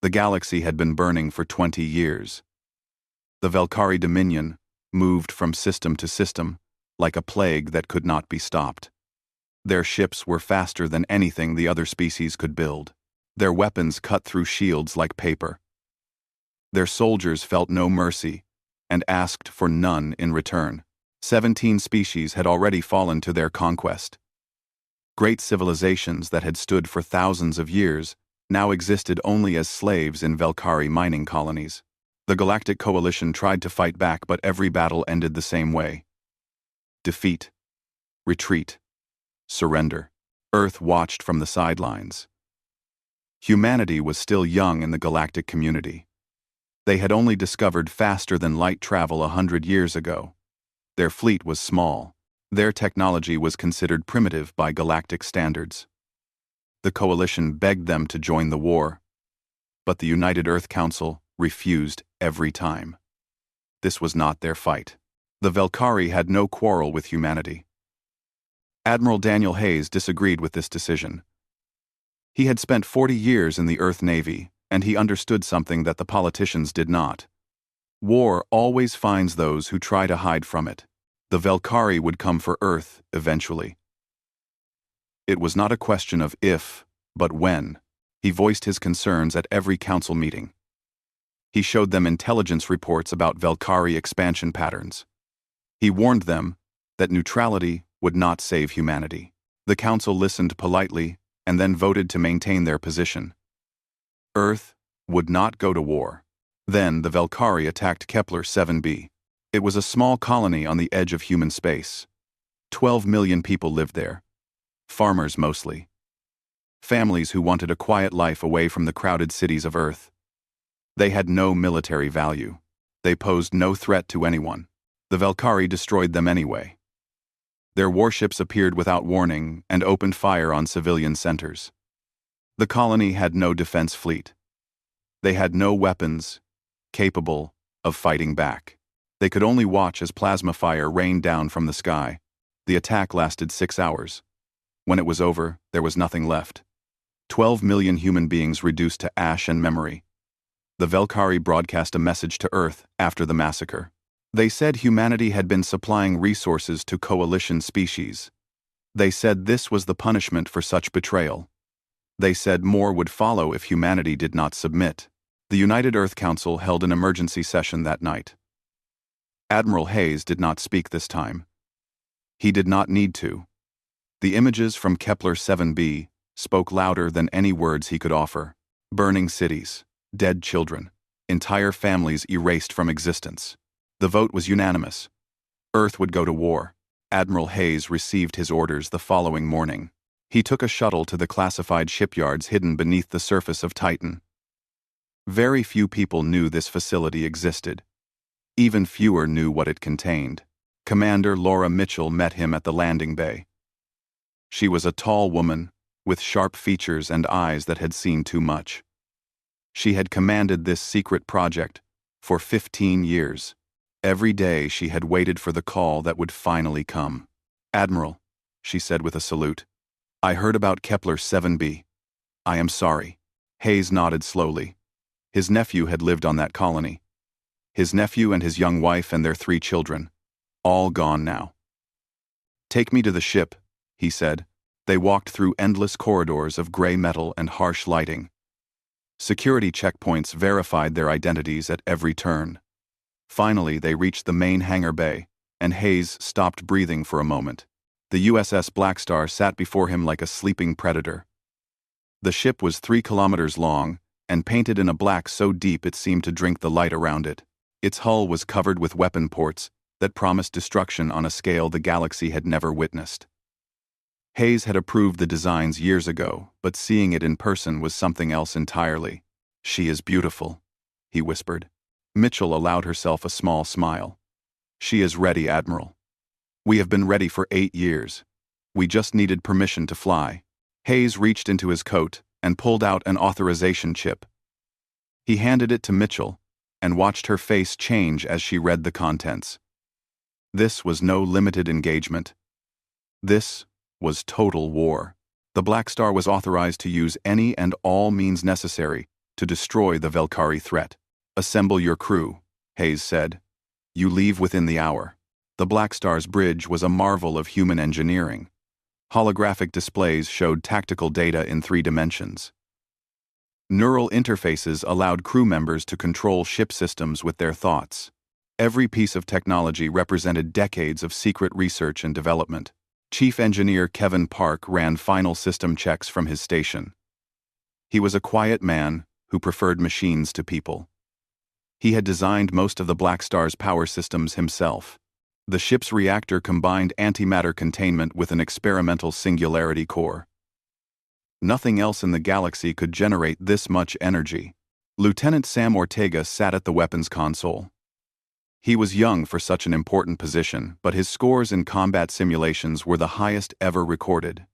The galaxy had been burning for 20 years. The Velkari Dominion moved from system to system, like a plague that could not be stopped. Their ships were faster than anything the other species could build. Their weapons cut through shields like paper. Their soldiers felt no mercy and asked for none in return. 17 species had already fallen to their conquest. Great civilizations that had stood for thousands of years now existed only as slaves in Velkari mining colonies. The Galactic Coalition tried to fight back, but every battle ended the same way. Defeat, retreat, surrender. Earth watched from the sidelines. Humanity was still young in the galactic community. They had only discovered faster-than-light travel 100 years ago. Their fleet was small. Their technology was considered primitive by galactic standards. The Coalition begged them to join the war, but the United Earth Council refused every time. This was not their fight. The Velkari had no quarrel with humanity. Admiral Daniel Hayes disagreed with this decision. He had spent 40 years in the Earth Navy, and he understood something that the politicians did not. War always finds those who try to hide from it. The Velkari would come for Earth eventually. It was not a question of if, but when. He voiced his concerns at every council meeting. He showed them intelligence reports about Velkari expansion patterns. He warned them that neutrality would not save humanity. The council listened politely and then voted to maintain their position. Earth would not go to war. Then the Velkari attacked Kepler 7b. It was a small colony on the edge of human space. 12 million people lived there. Farmers mostly. Families who wanted a quiet life away from the crowded cities of Earth. They had no military value. They posed no threat to anyone. The Velkari destroyed them anyway. Their warships appeared without warning and opened fire on civilian centers. The colony had no defense fleet. They had no weapons capable of fighting back. They could only watch as plasma fire rained down from the sky. The attack lasted 6 hours. When it was over, there was nothing left. 12 million human beings reduced to ash and memory. The Velkari broadcast a message to Earth after the massacre. They said humanity had been supplying resources to coalition species. They said this was the punishment for such betrayal. They said more would follow if humanity did not submit. The United Earth Council held an emergency session that night. Admiral Hayes did not speak this time. He did not need to. The images from Kepler 7b spoke louder than any words he could offer. Burning cities, dead children, entire families erased from existence. The vote was unanimous. Earth would go to war. Admiral Hayes received his orders the following morning. He took a shuttle to the classified shipyards hidden beneath the surface of Titan. Very few people knew this facility existed. Even fewer knew what it contained. Commander Laura Mitchell met him at the landing bay. She was a tall woman, with sharp features and eyes that had seen too much. She had commanded this secret project for 15 years. Every day she had waited for the call that would finally come. "Admiral," she said with a salute, "I heard about Kepler 7b. I am sorry." Hayes nodded slowly. His nephew had lived on that colony. His nephew and his young wife and their 3 children. All gone now. "Take me to the ship," he said. They walked through endless corridors of gray metal and harsh lighting. Security checkpoints verified their identities at every turn. Finally, they reached the main hangar bay, and Hayes stopped breathing for a moment. The USS Blackstar sat before him like a sleeping predator. The ship was 3 kilometers long and painted in a black so deep it seemed to drink the light around it. Its hull was covered with weapon ports that promised destruction on a scale the galaxy had never witnessed. Hayes had approved the designs years ago, but seeing it in person was something else entirely. "She is beautiful," he whispered. Mitchell allowed herself a small smile. "She is ready, Admiral. We have been ready for 8 years. We just needed permission to fly." Hayes reached into his coat and pulled out an authorization chip. He handed it to Mitchell and watched her face change as she read the contents. This was no limited engagement. This was total war. The Blackstar was authorized to use any and all means necessary to destroy the Valkyrie threat. "Assemble your crew," Hayes said. "You leave within the hour." The Blackstar's bridge was a marvel of human engineering. Holographic displays showed tactical data in 3 dimensions. Neural interfaces allowed crew members to control ship systems with their thoughts. Every piece of technology represented decades of secret research and development. Chief Engineer Kevin Park ran final system checks from his station. He was a quiet man who preferred machines to people. He had designed most of the Blackstar's power systems himself. The ship's reactor combined antimatter containment with an experimental singularity core. Nothing else in the galaxy could generate this much energy. Lieutenant Sam Ortega sat at the weapons console. He was young for such an important position, but his scores in combat simulations were the highest ever recorded.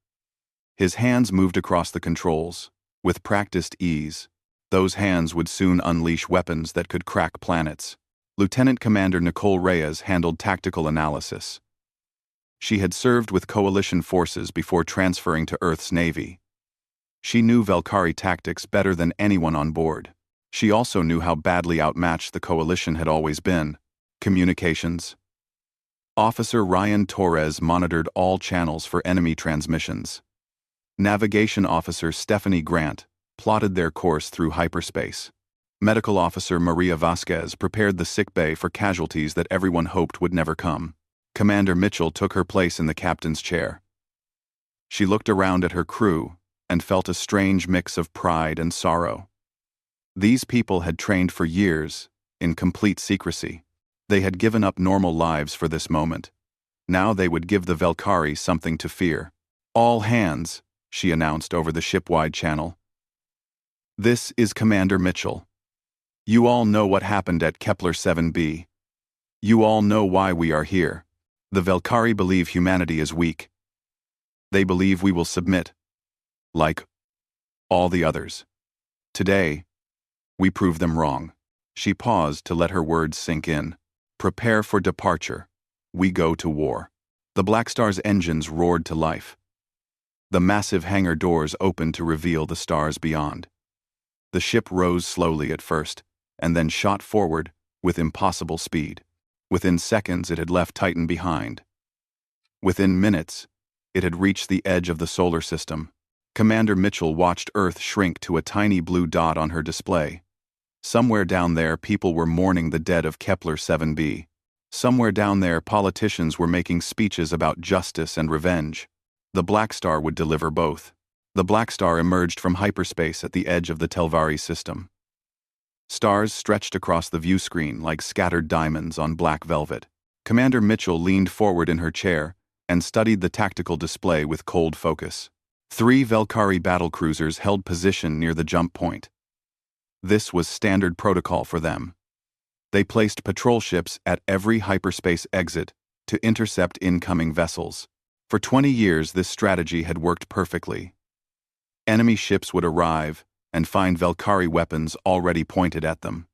His hands moved across the controls, with practiced ease. Those hands would soon unleash weapons that could crack planets. Lieutenant Commander Nicole Reyes handled tactical analysis. She had served with coalition forces before transferring to Earth's Navy. She knew Valkyrie tactics better than anyone on board. She also knew how badly outmatched the coalition had always been. Communications. Officer Ryan Torres monitored all channels for enemy transmissions. Navigation Officer Stephanie Grant plotted their course through hyperspace. Medical Officer Maria Vasquez prepared the sickbay for casualties that everyone hoped would never come. Commander Mitchell took her place in the captain's chair. She looked around at her crew and felt a strange mix of pride and sorrow. These people had trained for years, in complete secrecy. They had given up normal lives for this moment. Now they would give the Valkyrie something to fear. "All hands," she announced over the ship-wide channel. "This is Commander Mitchell. You all know what happened at Kepler 7b. You all know why we are here. The Valkyrie believe humanity is weak. They believe we will submit, like all the others. Today, we prove them wrong." She paused to let her words sink in. "Prepare for departure. We go to war." The Blackstar's engines roared to life. The massive hangar doors opened to reveal the stars beyond. The ship rose slowly at first, and then shot forward with impossible speed. Within seconds, it had left Titan behind. Within minutes, it had reached the edge of the solar system. Commander Mitchell watched Earth shrink to a tiny blue dot on her display. Somewhere down there, people were mourning the dead of Kepler 7b. Somewhere down there, politicians were making speeches about justice and revenge. The Blackstar would deliver both. The Blackstar emerged from hyperspace at the edge of the Telvari system. Stars stretched across the view screen like scattered diamonds on black velvet. Commander Mitchell leaned forward in her chair and studied the tactical display with cold focus. 3 Valkyrie battlecruisers held position near the jump point. This was standard protocol for them. They placed patrol ships at every hyperspace exit to intercept incoming vessels. For 20 years, this strategy had worked perfectly. Enemy ships would arrive and find Valkyrie weapons already pointed at them.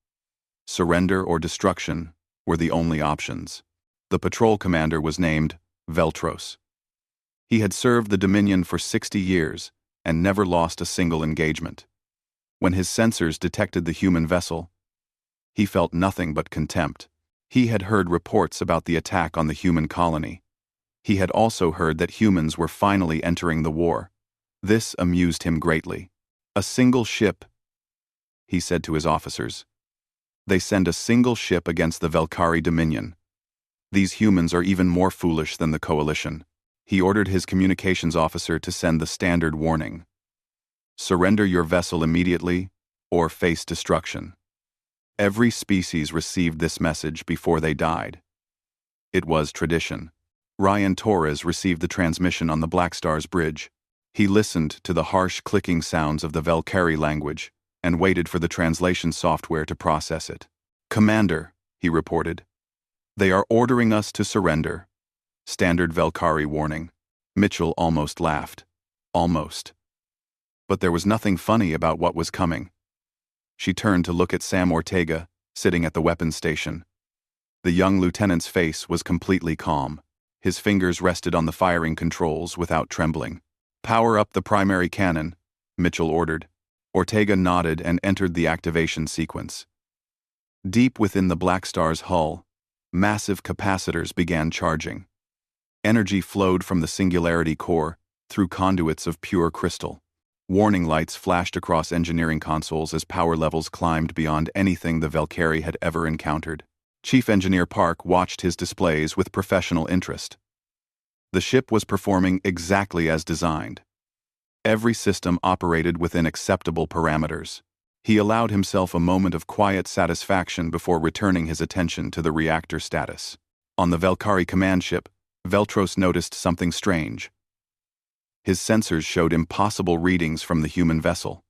Surrender or destruction were the only options. The patrol commander was named Veltros. He had served the Dominion for 60 years and never lost a single engagement. When his sensors detected the human vessel, he felt nothing but contempt. He had heard reports about the attack on the human colony. He had also heard that humans were finally entering the war. This amused him greatly. "A single ship," he said to his officers. "They send a single ship against the Valkyrie Dominion. These humans are even more foolish than the Coalition." He ordered his communications officer to send the standard warning: "Surrender your vessel immediately or face destruction." Every species received this message before they died. It was tradition. Ryan Torres received the transmission on the Blackstar's bridge. He listened to the harsh clicking sounds of the Valkyrie language and waited for the translation software to process it. "Commander," he reported, "they are ordering us to surrender. Standard Valkyrie warning." Mitchell almost laughed. Almost. But there was nothing funny about what was coming. She turned to look at Sam Ortega, sitting at the weapons station. The young lieutenant's face was completely calm. His fingers rested on the firing controls without trembling. "Power up the primary cannon," Mitchell ordered. Ortega nodded and entered the activation sequence. Deep within the Blackstar's hull, massive capacitors began charging. Energy flowed from the Singularity core through conduits of pure crystal. Warning lights flashed across engineering consoles as power levels climbed beyond anything the Valkyrie had ever encountered. Chief Engineer Park watched his displays with professional interest. The ship was performing exactly as designed. Every system operated within acceptable parameters. He allowed himself a moment of quiet satisfaction before returning his attention to the reactor status. On the Valkyrie command ship, Veltros noticed something strange. His sensors showed impossible readings from the human vessel.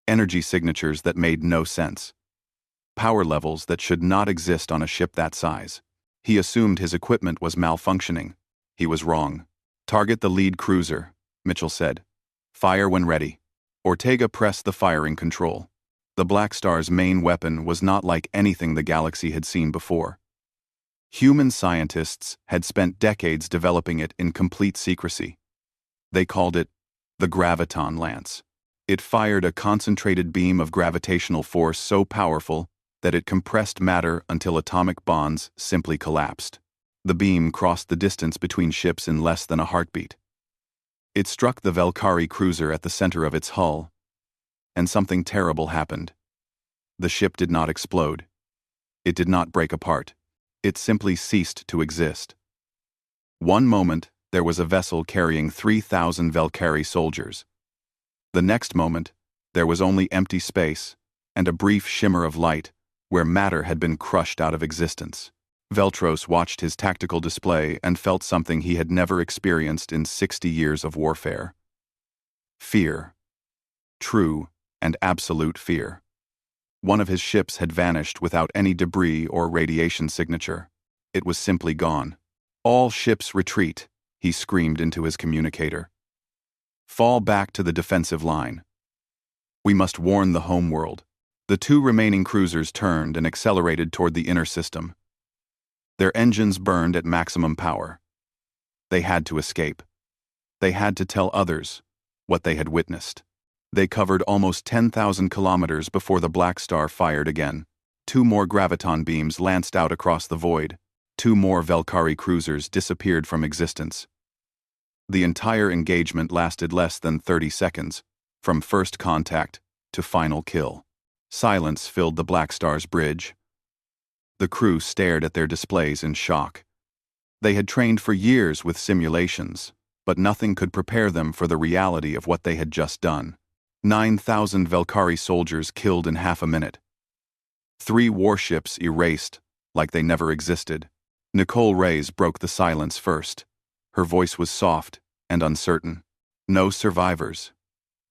Energy signatures that made no sense. Power levels that should not exist on a ship that size. He assumed his equipment was malfunctioning. He was wrong. "Target the lead cruiser," Mitchell said. "Fire when ready." Ortega pressed the firing control. The Blackstar's main weapon was not like anything the galaxy had seen before. Human scientists had spent decades developing it in complete secrecy. They called it the Graviton Lance. It fired a concentrated beam of gravitational force so powerful that it compressed matter until atomic bonds simply collapsed. The beam crossed the distance between ships in less than a heartbeat. It struck the Valkyrie cruiser at the center of its hull, and something terrible happened. The ship did not explode. It did not break apart. It simply ceased to exist. One moment, there was a vessel carrying 3,000 Valkyrie soldiers. The next moment, there was only empty space and a brief shimmer of light where matter had been crushed out of existence. Veltros watched his tactical display and felt something he had never experienced in 60 years of warfare. Fear. True and absolute fear. One of his ships had vanished without any debris or radiation signature. It was simply gone. "All ships retreat," he screamed into his communicator. "Fall back to the defensive line. We must warn the homeworld." The two remaining cruisers turned and accelerated toward the inner system. Their engines burned at maximum power. They had to escape. They had to tell others what they had witnessed. They covered almost 10,000 kilometers before the Blackstar fired again. 2 more graviton beams lanced out across the void. 2 more Valkyrie cruisers disappeared from existence. The entire engagement lasted less than 30 seconds, from first contact to final kill. Silence filled the Blackstar's bridge. The crew stared at their displays in shock. They had trained for years with simulations, but nothing could prepare them for the reality of what they had just done. 9,000 Valkyrie soldiers killed in half a minute. 3 warships erased like they never existed. Nicole Reyes broke the silence first. Her voice was soft and uncertain. "No survivors,"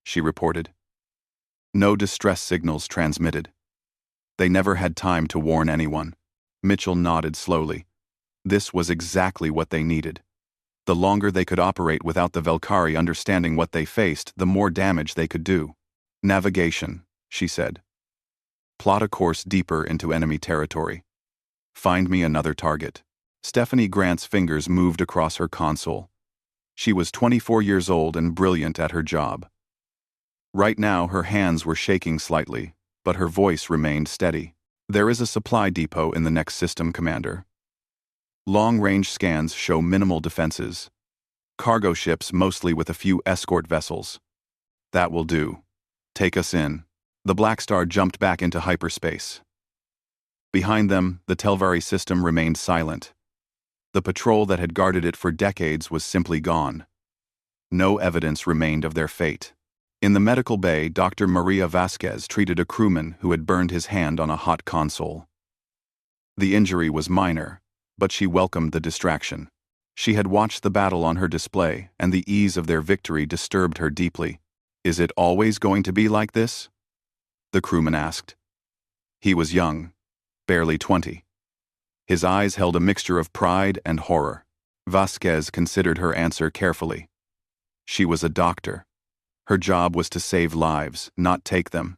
she reported. No distress signals transmitted. They never had time to warn anyone. Mitchell nodded slowly. This was exactly what they needed. The longer they could operate without the Valkyrie understanding what they faced, the more damage they could do. "Navigation," she said. "Plot a course deeper into enemy territory. Find me another target." Stephanie Grant's fingers moved across her console. She was 24 years old and brilliant at her job. Right now, her hands were shaking slightly, but her voice remained steady. "There is a supply depot in the next system, Commander. Long-range scans show minimal defenses. Cargo ships mostly with a few escort vessels. That will do. Take us in." The Blackstar jumped back into hyperspace. Behind them, the Telvari system remained silent. The patrol that had guarded it for decades was simply gone. No evidence remained of their fate. In the medical bay, Dr. Maria Vasquez treated a crewman who had burned his hand on a hot console. The injury was minor, but she welcomed the distraction. She had watched the battle on her display, and the ease of their victory disturbed her deeply. "Is it always going to be like this?" the crewman asked. He was young, barely 20. His eyes held a mixture of pride and horror. Vasquez considered her answer carefully. She was a doctor. Her job was to save lives, not take them.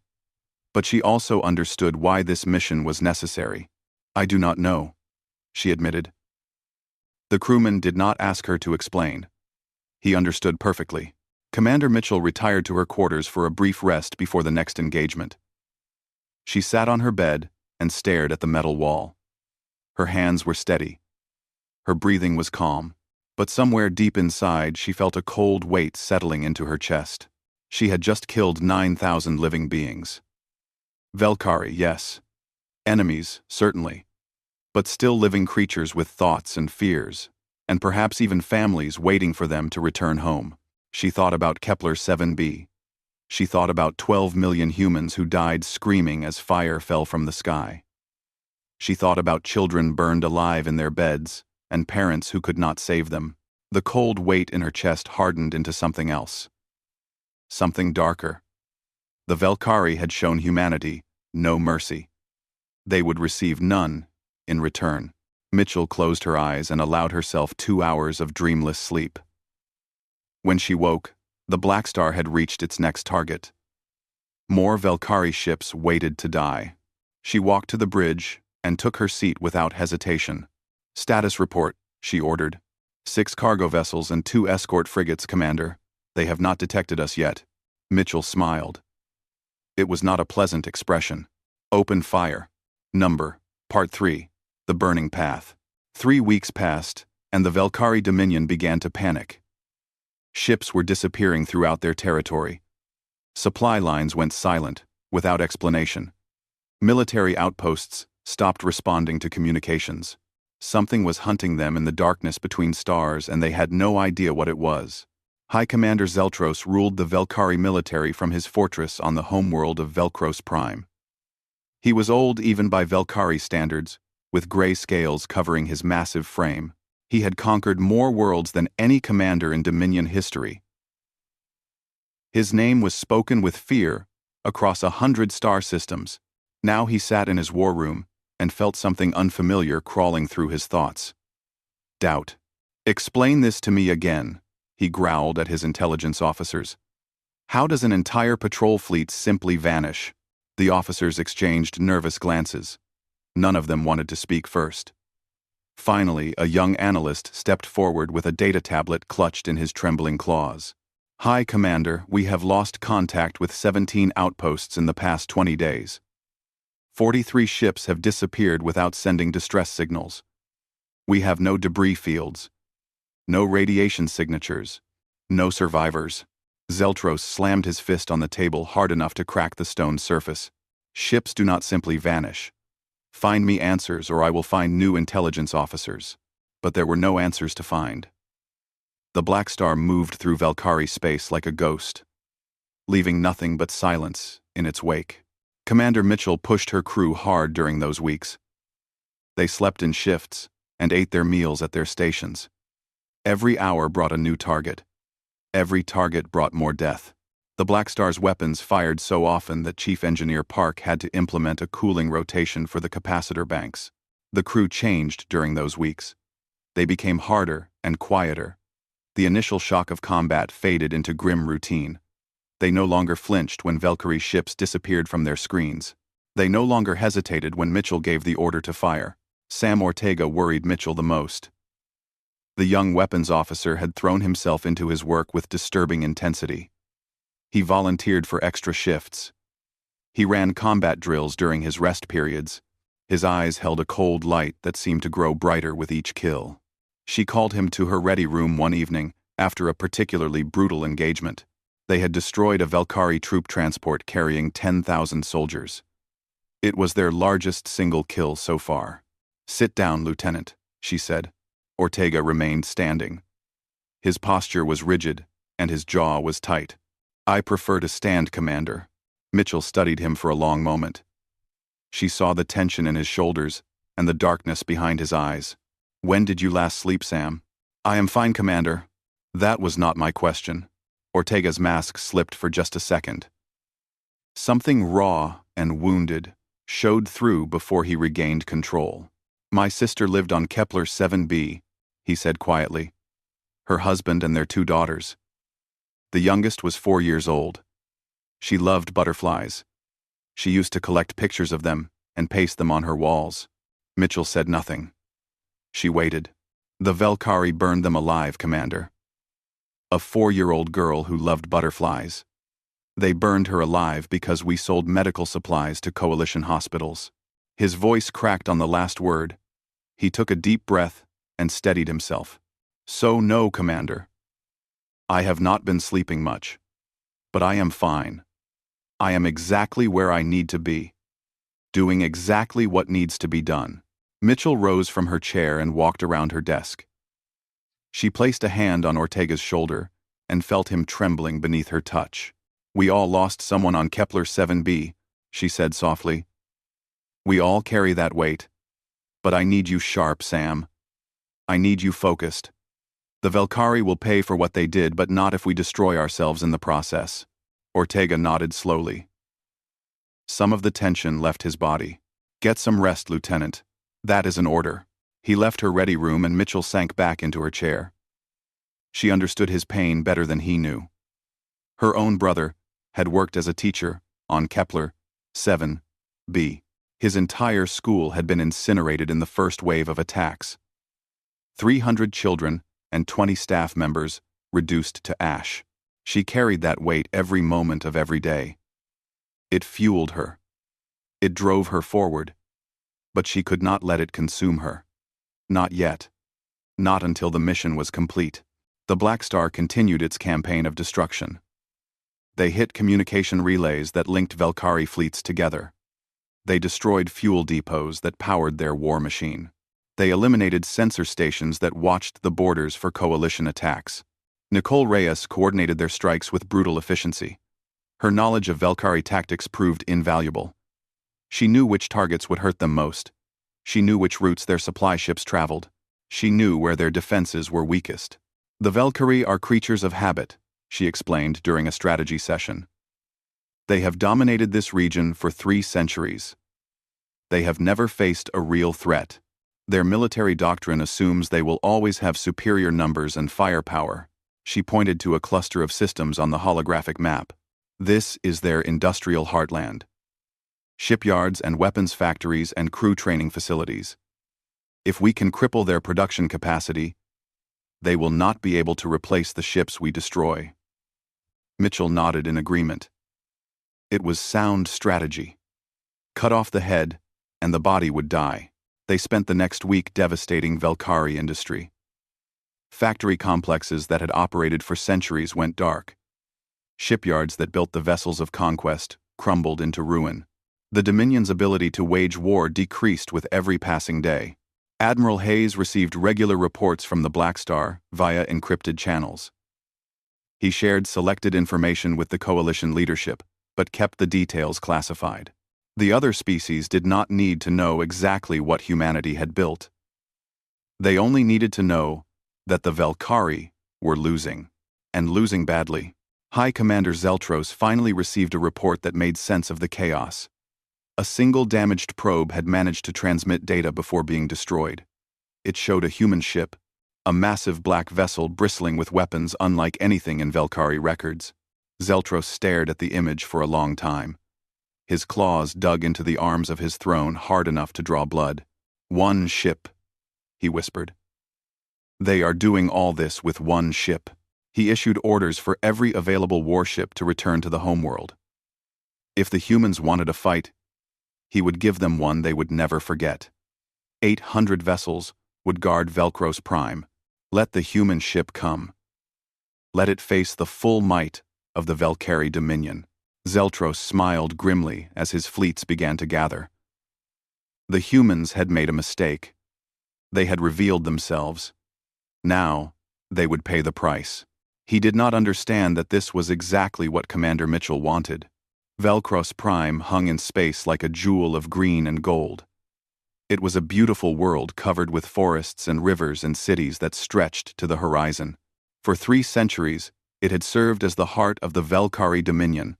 But she also understood why this mission was necessary. "I do not know," she admitted. The crewman did not ask her to explain. He understood perfectly. Commander Mitchell retired to her quarters for a brief rest before the next engagement. She sat on her bed and stared at the metal wall. Her hands were steady. Her breathing was calm, but somewhere deep inside she felt a cold weight settling into her chest. She had just killed 9,000 living beings. Valkyrie, yes. Enemies, certainly. But still living creatures with thoughts and fears, and perhaps even families waiting for them to return home. She thought about Kepler 7b. She thought about 12 million humans who died screaming as fire fell from the sky. She thought about children burned alive in their beds, and parents who could not save them. The cold weight in her chest hardened into something else. Something darker. The Valkyrie had shown humanity no mercy. They would receive none in return. Mitchell closed her eyes and allowed herself 2 hours of dreamless sleep. When she woke, the Blackstar had reached its next target. More Valkyrie ships waited to die. She walked to the bridge and took her seat without hesitation. "Status report," she ordered. "6 cargo vessels and 2 escort frigates, Commander. They have not detected us yet." Mitchell smiled. It was not a pleasant expression. "Open fire. Number, Part 3, The Burning Path." 3 weeks passed, and the Valkyrie Dominion began to panic. Ships were disappearing throughout their territory. Supply lines went silent, without explanation. Military outposts stopped responding to communications. Something was hunting them in the darkness between stars, and they had no idea what it was. High Commander Zeltros ruled the Valkyrie military from his fortress on the homeworld of Velkros Prime. He was old even by Valkyrie standards, with gray scales covering his massive frame. He had conquered more worlds than any commander in Dominion history. His name was spoken with fear across 100 star systems. Now he sat in his war room and felt something unfamiliar crawling through his thoughts. Doubt. "Explain this to me again," he growled at his intelligence officers. "How does an entire patrol fleet simply vanish?" The officers exchanged nervous glances. None of them wanted to speak first. Finally, a young analyst stepped forward with a data tablet clutched in his trembling claws. "Hi, Commander, we have lost contact with 17 outposts in the past 20 days. 43 ships have disappeared without sending distress signals. We have no debris fields, no radiation signatures, no survivors." Zeltros slammed his fist on the table hard enough to crack the stone surface. "Ships do not simply vanish. Find me answers or I will find new intelligence officers." But there were no answers to find. The Blackstar moved through Valkyrie space like a ghost, leaving nothing but silence in its wake. Commander Mitchell pushed her crew hard during those weeks. They slept in shifts and ate their meals at their stations. Every hour brought a new target. Every target brought more death. The Blackstar's weapons fired so often that Chief Engineer Park had to implement a cooling rotation for the capacitor banks. The crew changed during those weeks. They became harder and quieter. The initial shock of combat faded into grim routine. They no longer flinched when Valkyrie ships disappeared from their screens. They no longer hesitated when Mitchell gave the order to fire. Sam Ortega worried Mitchell the most. The young weapons officer had thrown himself into his work with disturbing intensity. He volunteered for extra shifts. He ran combat drills during his rest periods. His eyes held a cold light that seemed to grow brighter with each kill. She called him to her ready room one evening after a particularly brutal engagement. They had destroyed a Valkyrie troop transport carrying 10,000 soldiers. It was their largest single kill so far. "Sit down, Lieutenant," she said. Ortega remained standing. His posture was rigid, and his jaw was tight. "I prefer to stand, Commander." Mitchell studied him for a long moment. She saw the tension in his shoulders and the darkness behind his eyes. "When did you last sleep, Sam?" "I am fine, Commander." "That was not my question." Ortega's mask slipped for just a second. Something raw and wounded showed through before he regained control. "My sister lived on Kepler 7b, he said quietly. Her husband and their 2 daughters. The youngest was 4 years old. She loved butterflies. She used to collect pictures of them and paste them on her walls. Mitchell said nothing. She waited. "The Valkyrie burned them alive, Commander." a 4-year-old girl who loved butterflies. They burned her alive because we sold medical supplies to coalition hospitals. His voice cracked on the last word. He took a deep breath and steadied himself. So no, Commander. I have not been sleeping much. But I am fine. I am exactly where I need to be. Doing exactly what needs to be done. Mitchell rose from her chair and walked around her desk. She placed a hand on Ortega's shoulder and felt him trembling beneath her touch. We all lost someone on Kepler 7b, she said softly. We all carry that weight. But I need you sharp, Sam. I need you focused. The Valkyrie will pay for what they did, but not if we destroy ourselves in the process. Ortega nodded slowly. Some of the tension left his body. Get some rest, Lieutenant. That is an order. He left her ready room and Mitchell sank back into her chair. She understood his pain better than he knew. Her own brother had worked as a teacher on Kepler 7b. His entire school had been incinerated in the first wave of attacks. 300 children and 20 staff members reduced to ash. She carried that weight every moment of every day. It fueled her. It drove her forward. But she could not let it consume her. Not yet. Not until the mission was complete. The Blackstar continued its campaign of destruction. They hit communication relays that linked Valkyrie fleets together. They destroyed fuel depots that powered their war machine. They eliminated sensor stations that watched the borders for coalition attacks. Nicole Reyes coordinated their strikes with brutal efficiency. Her knowledge of Valkyrie tactics proved invaluable. She knew which targets would hurt them most. She knew which routes their supply ships traveled. She knew where their defenses were weakest. The Valkyrie are creatures of habit, she explained during a strategy session. They have dominated this region for 3 centuries. They have never faced a real threat. Their military doctrine assumes they will always have superior numbers and firepower. She pointed to a cluster of systems on the holographic map. This is their industrial heartland. Shipyards and weapons factories and crew training facilities. If we can cripple their production capacity, they will not be able to replace the ships we destroy. Mitchell nodded in agreement. It was sound strategy. Cut off the head, and the body would die. They spent the next week devastating Valkyrie industry. Factory complexes that had operated for centuries went dark. Shipyards that built the vessels of conquest crumbled into ruin. The Dominion's ability to wage war decreased with every passing day. Admiral Hayes received regular reports from the Blackstar via encrypted channels. He shared selected information with the coalition leadership, but kept the details classified. The other species did not need to know exactly what humanity had built. They only needed to know that the Valkyrie were losing, and losing badly. High Commander Zeltros finally received a report that made sense of the chaos. A single damaged probe had managed to transmit data before being destroyed. It showed a human ship, a massive black vessel bristling with weapons unlike anything in Valkyrie records. Zeltros stared at the image for a long time. His claws dug into the arms of his throne hard enough to draw blood. One ship, he whispered. They are doing all this with one ship. He issued orders for every available warship to return to the homeworld. If the humans wanted a fight, he would give them one they would never forget. 800 vessels would guard Velcros Prime. Let the human ship come. Let it face the full might of the Valkyrie Dominion. Zeltros smiled grimly as his fleets began to gather. The humans had made a mistake. They had revealed themselves. Now, they would pay the price. He did not understand that this was exactly what Commander Mitchell wanted. Velcros Prime hung in space like a jewel of green and gold. It was a beautiful world covered with forests and rivers and cities that stretched to the horizon. For 3 centuries, it had served as the heart of the Valkyrie Dominion.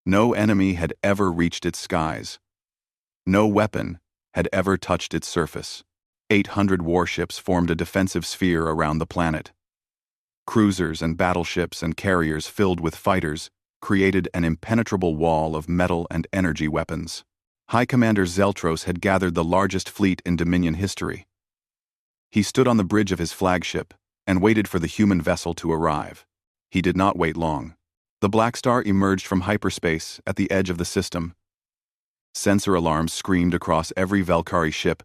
No enemy had ever reached its skies. No weapon had ever touched its surface. 800 warships formed a defensive sphere around the planet. Cruisers and battleships and carriers filled with fighters created an impenetrable wall of metal and energy weapons. High Commander Zeltros had gathered the largest fleet in Dominion history. He stood on the bridge of his flagship, and waited for the human vessel to arrive. He did not wait long. The Blackstar emerged from hyperspace at the edge of the system. Sensor alarms screamed across every Valkyrie ship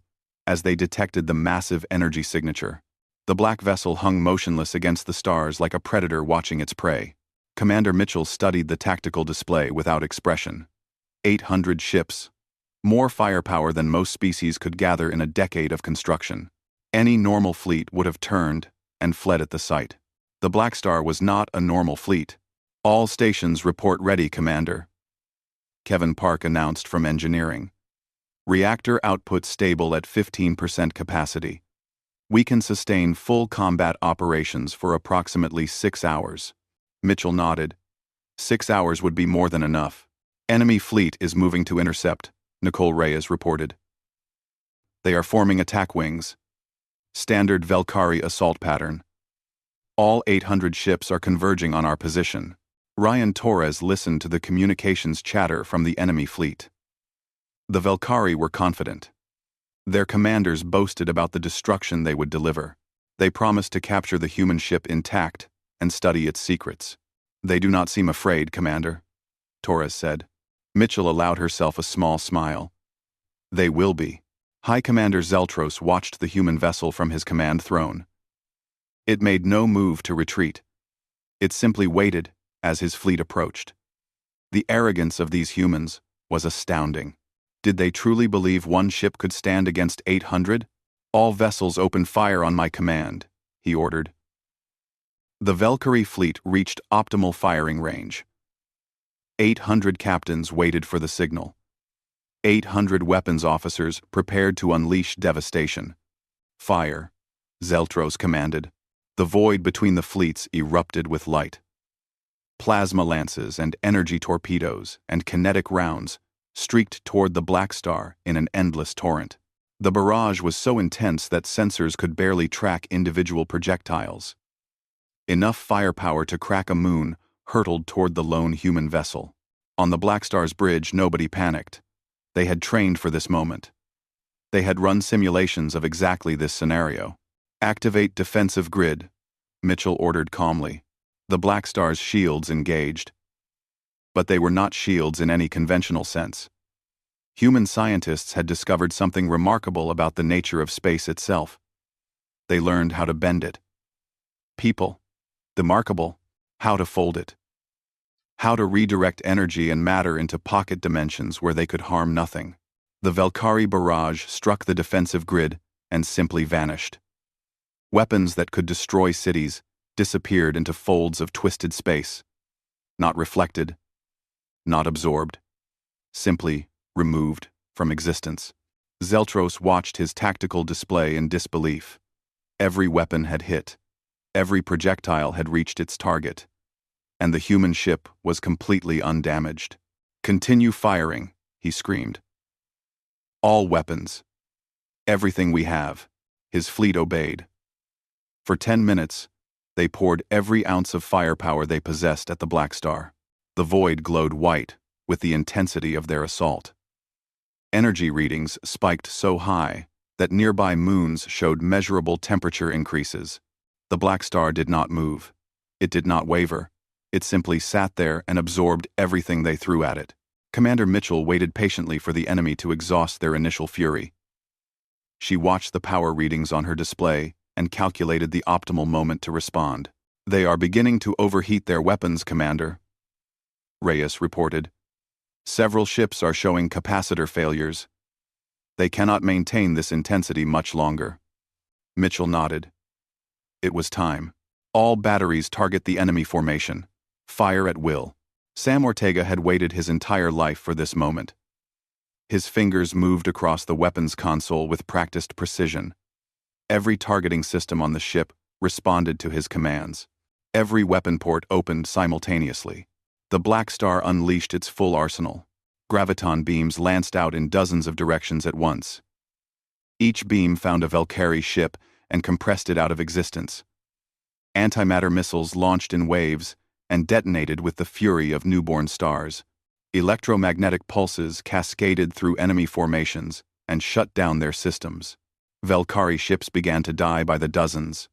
as they detected the massive energy signature. The black vessel hung motionless against the stars like a predator watching its prey. Commander Mitchell studied the tactical display without expression. 800 ships. More firepower than most species could gather in a decade of construction. Any normal fleet would have turned and fled at the sight. The Blackstar was not a normal fleet. All stations report ready, Commander. Kevin Park announced from engineering. Reactor output stable at 15% capacity. We can sustain full combat operations for approximately 6 hours. Mitchell nodded. 6 hours would be more than enough. Enemy fleet is moving to intercept, Nicole Reyes reported. They are forming attack wings. Standard Valkyrie assault pattern. All 800 ships are converging on our position. Ryan Torres listened to the communications chatter from the enemy fleet. The Valkyrie were confident. Their commanders boasted about the destruction they would deliver. They promised to capture the human ship intact and study its secrets. They do not seem afraid, Commander, Torres said. Mitchell allowed herself a small smile. They will be. High Commander Zeltros watched the human vessel from his command throne. It made no move to retreat. It simply waited as his fleet approached. The arrogance of these humans was astounding. Did they truly believe one ship could stand against 800? All vessels open fire on my command, he ordered. The Valkyrie fleet reached optimal firing range. 800 captains waited for the signal. 800 weapons officers prepared to unleash devastation. Fire, Zeltros commanded. The void between the fleets erupted with light. Plasma lances and energy torpedoes and kinetic rounds streaked toward the Blackstar in an endless torrent. The barrage was so intense that sensors could barely track individual projectiles. Enough firepower to crack a moon hurtled toward the lone human vessel. On the Blackstar's bridge, nobody panicked. They had trained for this moment. They had run simulations of exactly this scenario. Activate defensive grid, Mitchell ordered calmly. The Blackstar's shields engaged. But they were not shields in any conventional sense. Human scientists had discovered something remarkable about the nature of space itself. They learned how to bend it. People. Remarkable. How to fold it. How to redirect energy and matter into pocket dimensions where they could harm nothing. The Valkyrie barrage struck the defensive grid and simply vanished. Weapons that could destroy cities disappeared into folds of twisted space. Not reflected. Not absorbed. Simply removed from existence. Zeltros watched his tactical display in disbelief. Every weapon had hit. Every projectile had reached its target. And the human ship was completely undamaged. Continue firing, he screamed. All weapons. Everything we have. His fleet obeyed. For 10 minutes, they poured every ounce of firepower they possessed at the Blackstar. The void glowed white with the intensity of their assault. Energy readings spiked so high that nearby moons showed measurable temperature increases. The Blackstar did not move. It did not waver. It simply sat there and absorbed everything they threw at it. Commander Mitchell waited patiently for the enemy to exhaust their initial fury. She watched the power readings on her display and calculated the optimal moment to respond. They are beginning to overheat their weapons, Commander, Reyes reported. Several ships are showing capacitor failures. They cannot maintain this intensity much longer. Mitchell nodded. It was time. All batteries target the enemy formation. Fire at will. Sam Ortega had waited his entire life for this moment. His fingers moved across the weapons console with practiced precision. Every targeting system on the ship responded to his commands. Every weapon port opened simultaneously. The Blackstar unleashed its full arsenal. Graviton beams lanced out in dozens of directions at once. Each beam found a Valkyrie ship and compressed it out of existence. Antimatter missiles launched in waves and detonated with the fury of newborn stars. Electromagnetic pulses cascaded through enemy formations and shut down their systems. Valkyrie ships began to die by the dozens.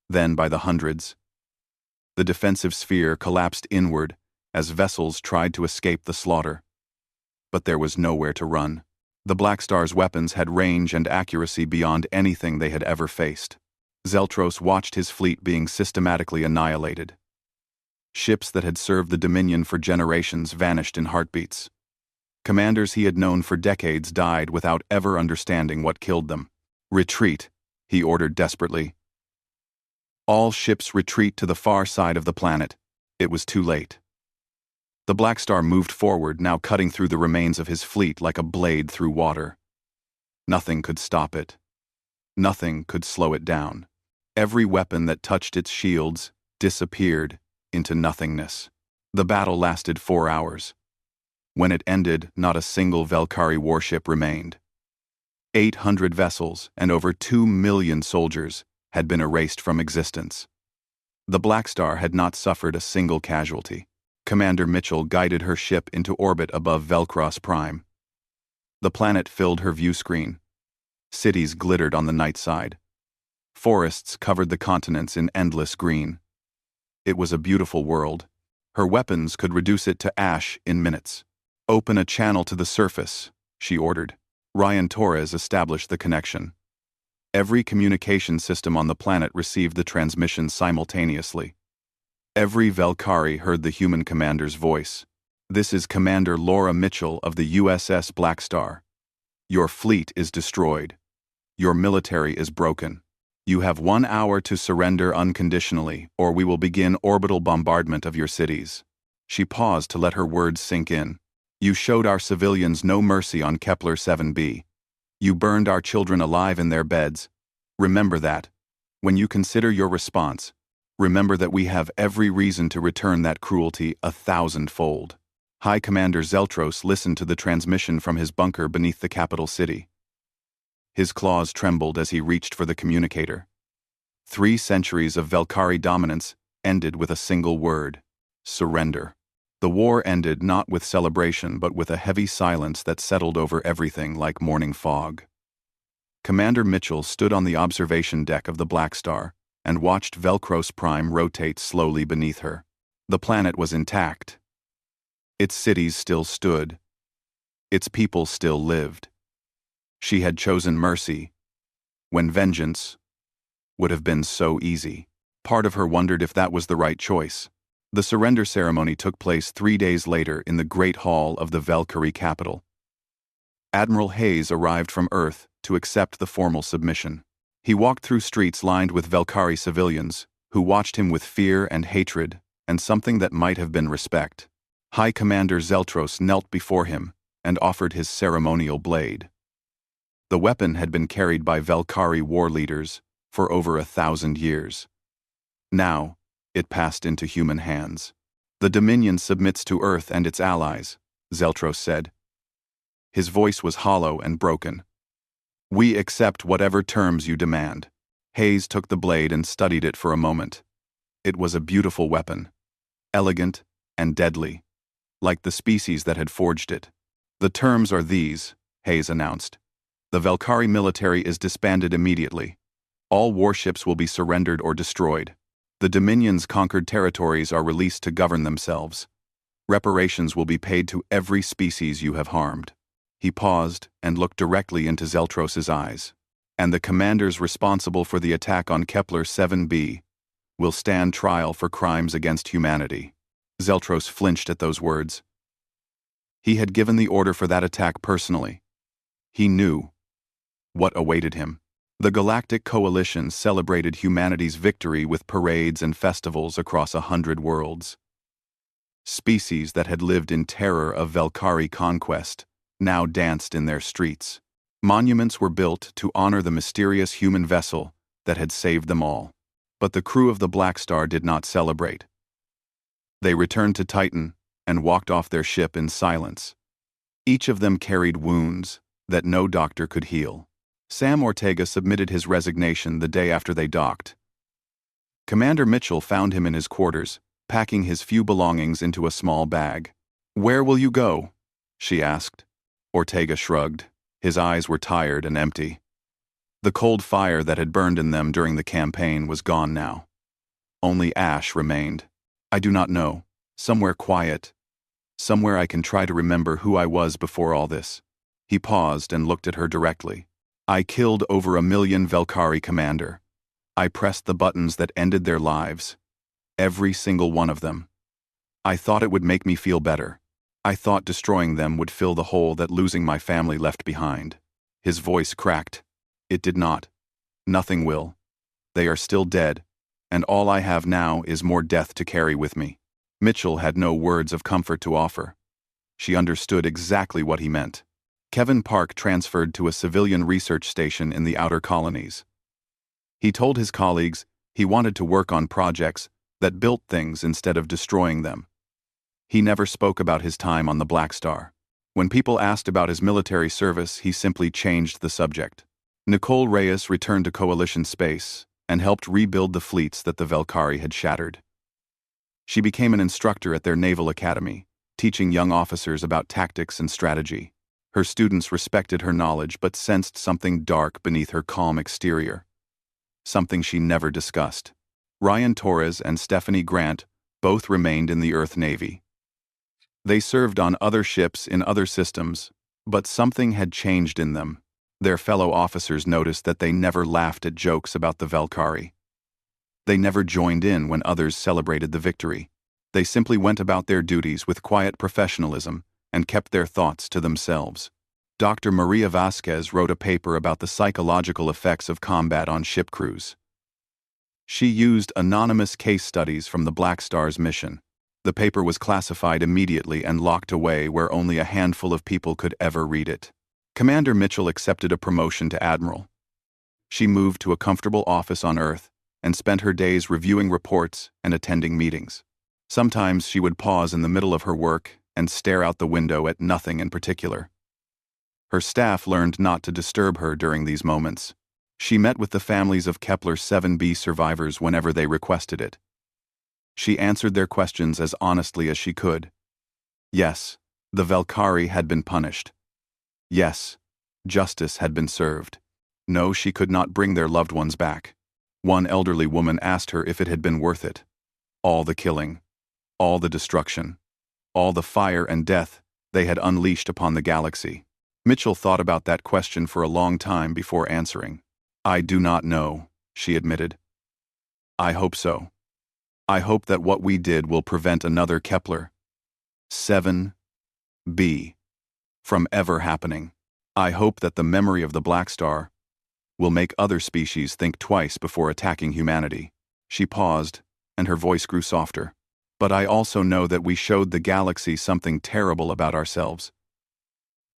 then by the hundreds. The defensive sphere collapsed inward as vessels tried to escape the slaughter. But there was nowhere to run. The Blackstar's weapons had range and accuracy beyond anything they had ever faced. Zeltros watched his fleet being systematically annihilated. Ships that had served the Dominion for generations vanished in heartbeats. Commanders he had known for decades died without ever understanding what killed them. "Retreat," he ordered desperately. "All ships retreat to the far side of the planet." It was too late. The Blackstar moved forward, now cutting through the remains of his fleet like a blade through water. Nothing could stop it. Nothing could slow it down. Every weapon that touched its shields disappeared into nothingness. The battle lasted 4 hours. When it ended, not a single Valkyrie warship remained. 800 vessels and over 2 million soldiers had been erased from existence. The Blackstar had not suffered a single casualty. Commander Mitchell guided her ship into orbit above Velcross Prime. The planet filled her view screen. Cities glittered on the night side. Forests covered the continents in endless green. It was a beautiful world. Her weapons could reduce it to ash in minutes. "Open a channel to the surface," she ordered. Ryan Torres established the connection. Every communication system on the planet received the transmission simultaneously. Every Valkyrie heard the human commander's voice. "This is Commander Laura Mitchell of the USS Blackstar. Your fleet is destroyed. Your military is broken. You have 1 hour to surrender unconditionally, or we will begin orbital bombardment of your cities." She paused to let her words sink in. "You showed our civilians no mercy on Kepler 7b. You burned our children alive in their beds. Remember that. When you consider your response, remember that we have every reason to return that cruelty 1,000-fold." High Commander Zeltros listened to the transmission from his bunker beneath the capital city. His claws trembled as he reached for the communicator. 3 centuries of Valkyrie dominance ended with a single word: surrender. The war ended not with celebration but with a heavy silence that settled over everything like morning fog. Commander Mitchell stood on the observation deck of the Blackstar and watched Velcross Prime rotate slowly beneath her. The planet was intact. Its cities still stood. Its people still lived. She had chosen mercy, when vengeance would have been so easy. Part of her wondered if that was the right choice. The surrender ceremony took place 3 days later in the Great Hall of the Valkyrie capital. Admiral Hayes arrived from Earth to accept the formal submission. He walked through streets lined with Valkyrie civilians, who watched him with fear and hatred, and something that might have been respect. High Commander Zeltros knelt before him and offered his ceremonial blade. The weapon had been carried by Valkyrie war leaders for over 1,000 years. Now, it passed into human hands. "The Dominion submits to Earth and its allies," Zeltros said. His voice was hollow and broken. "We accept whatever terms you demand." Hayes took the blade and studied it for a moment. It was a beautiful weapon, elegant and deadly, like the species that had forged it. "The terms are these," Hayes announced. "The Valkyrie military is disbanded immediately. All warships will be surrendered or destroyed. The Dominion's conquered territories are released to govern themselves. Reparations will be paid to every species you have harmed." He paused and looked directly into Zeltros's eyes. "And the commanders responsible for the attack on Kepler 7b will stand trial for crimes against humanity." Zeltros flinched at those words. He had given the order for that attack personally. He knew what awaited him. The Galactic Coalition celebrated humanity's victory with parades and festivals across 100 worlds. Species that had lived in terror of Valkyrie conquest now danced in their streets. Monuments were built to honor the mysterious human vessel that had saved them all. But the crew of the Blackstar did not celebrate. They returned to Titan and walked off their ship in silence. Each of them carried wounds that no doctor could heal. Sam Ortega submitted his resignation the day after they docked. Commander Mitchell found him in his quarters, packing his few belongings into a small bag. "Where will you go?" she asked. Ortega shrugged. His eyes were tired and empty. The cold fire that had burned in them during the campaign was gone now. Only ash remained. I do not know. Somewhere quiet. Somewhere I can try to remember who I was before all this. He paused and looked at her directly. I killed over 1 million Velkhari, Commander. I pressed the buttons that ended their lives. Every single one of them. I thought it would make me feel better. I thought destroying them would fill the hole that losing my family left behind. His voice cracked. It did not. Nothing will. They are still dead, and all I have now is more death to carry with me. Mitchell had no words of comfort to offer. She understood exactly what he meant. Kevin Park transferred to a civilian research station in the outer colonies. He told his colleagues he wanted to work on projects that built things instead of destroying them. He never spoke about his time on the Blackstar. When people asked about his military service, he simply changed the subject. Nicole Reyes returned to Coalition space and helped rebuild the fleets that the Velkhari had shattered. She became an instructor at their naval academy, teaching young officers about tactics and strategy. Her students respected her knowledge but sensed something dark beneath her calm exterior. Something she never discussed. Ryan Torres and Stephanie Grant both remained in the Earth Navy. They served on other ships in other systems, but something had changed in them. Their fellow officers noticed that they never laughed at jokes about the Velkhari. They never joined in when others celebrated the victory. They simply went about their duties with quiet professionalism and kept their thoughts to themselves. Dr. Maria Vasquez wrote a paper about the psychological effects of combat on ship crews. She used anonymous case studies from the Blackstar's mission. The paper was classified immediately and locked away where only a handful of people could ever read it. Commander Mitchell accepted a promotion to admiral. She moved to a comfortable office on Earth and spent her days reviewing reports and attending meetings. Sometimes she would pause in the middle of her work and stare out the window at nothing in particular. Her staff learned not to disturb her during these moments. She met with the families of Kepler 7b survivors whenever they requested it. She answered their questions as honestly as she could. Yes, the Velkhari had been punished. Yes, justice had been served. No, she could not bring their loved ones back. One elderly woman asked her if it had been worth it. All the killing, all the destruction, all the fire and death they had unleashed upon the galaxy. Mitchell thought about that question for a long time before answering. I do not know, she admitted. I hope so. I hope that what we did will prevent another Kepler 7b from ever happening. I hope that the memory of the Blackstar will make other species think twice before attacking humanity. She paused, and her voice grew softer. But I also know that we showed the galaxy something terrible about ourselves.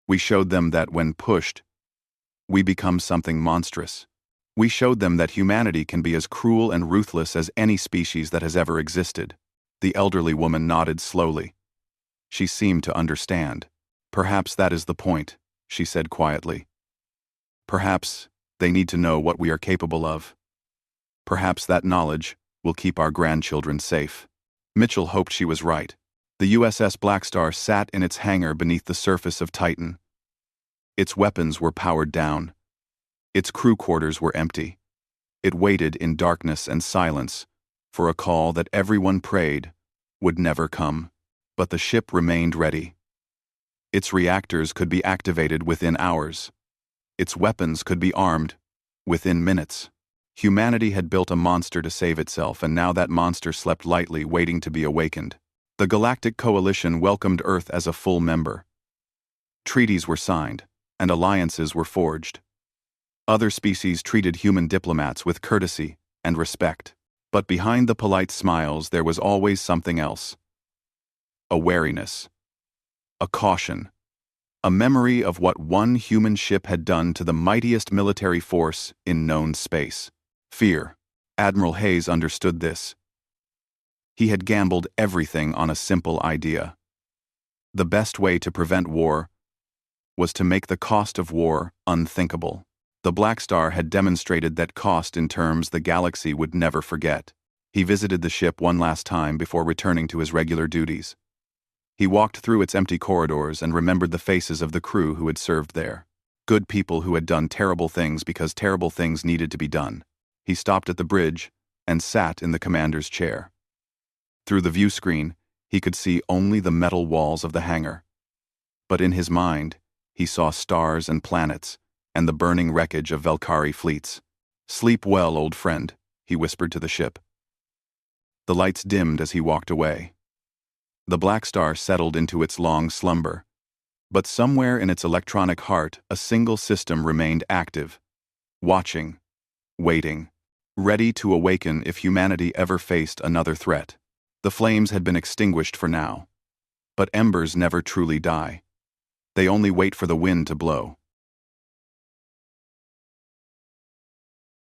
We showed them that when pushed, we become something monstrous. We showed them that humanity can be as cruel and ruthless as any species that has ever existed. The elderly woman nodded slowly. She seemed to understand. Perhaps that is the point, she said quietly. Perhaps they need to know what we are capable of. Perhaps that knowledge will keep our grandchildren safe. Mitchell hoped she was right. The USS Blackstar sat in its hangar beneath the surface of Titan. Its weapons were powered down. Its crew quarters were empty. It waited in darkness and silence for a call that everyone prayed would never come. But the ship remained ready. Its reactors could be activated within hours. Its weapons could be armed within minutes. Humanity had built a monster to save itself, and now that monster slept lightly, waiting to be awakened. The Galactic Coalition welcomed Earth as a full member. Treaties were signed, and alliances were forged. Other species treated human diplomats with courtesy and respect. But behind the polite smiles there was always something else. A wariness. A caution. A memory of what one human ship had done to the mightiest military force in known space. Fear. Admiral Hayes understood this. He had gambled everything on a simple idea. The best way to prevent war was to make the cost of war unthinkable. The Blackstar had demonstrated that cost in terms the galaxy would never forget. He visited the ship one last time before returning to his regular duties. He walked through its empty corridors and remembered the faces of the crew who had served there. Good people who had done terrible things because terrible things needed to be done. He stopped at the bridge and sat in the commander's chair. Through the view screen, he could see only the metal walls of the hangar. But in his mind, he saw stars and planets and the burning wreckage of Valkyrie fleets. "Sleep well, old friend," he whispered to the ship. The lights dimmed as he walked away. The Blackstar settled into its long slumber. But somewhere in its electronic heart, a single system remained active, watching, waiting, ready to awaken if humanity ever faced another threat. The flames had been extinguished for now. But embers never truly die. They only wait for the wind to blow.